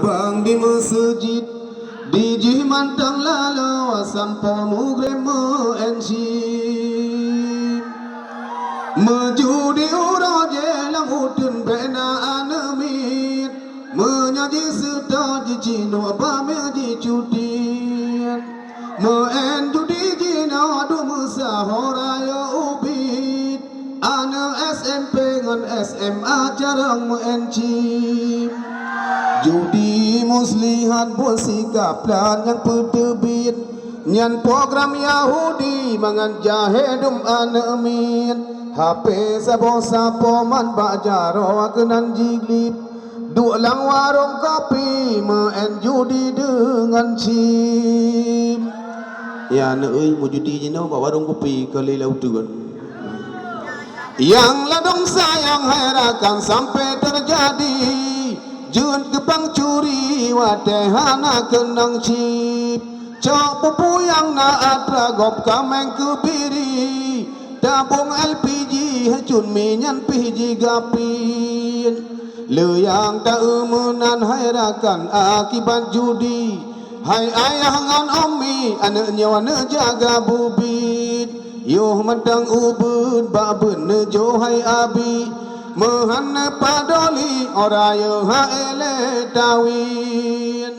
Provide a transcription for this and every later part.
bang di masjid di jiman tang lalu sampo mugremu ensi maju di uraje lang utun bena anamit menyaji serta di cino pamil di cutian men judi jina du musahoraya ubit ana SMP ngan SMA jarang menci judi muslihat bersikap plan yang pertebit nyan program Yahudi mangan jahedum anamin HP sabo-sabo man bajaro kenan jiglip duk lang warung kopi men judi dengan sim ya na euy mu judi je no ba warung kopi ke lelau tuan yang ladong sayang herakan sampai terjadi jun kebang curi watehana kenang cip cok pupu yang na atragop kameng kebiri tabung LPG hacun minyan PG gapin le yang tak umunan herakan akibat judi hai ayah ngan ommi anak nyawa ne jaga bubit yo mentang ubud ba beune jo hai abi mehan padoli oraya ha ele tawin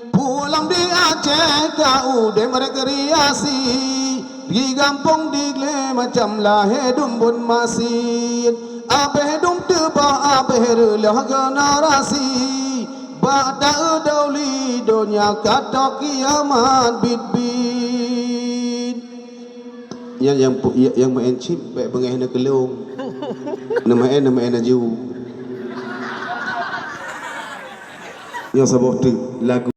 pulang di Aceh kau de merekreasi di kampung digle macam lahedum bun masin abedum tebah aberelah generasi bada dauli dunia kata kiamat bit yang main chip baik bengah nak kelong nama aju yang sabuk tu lagu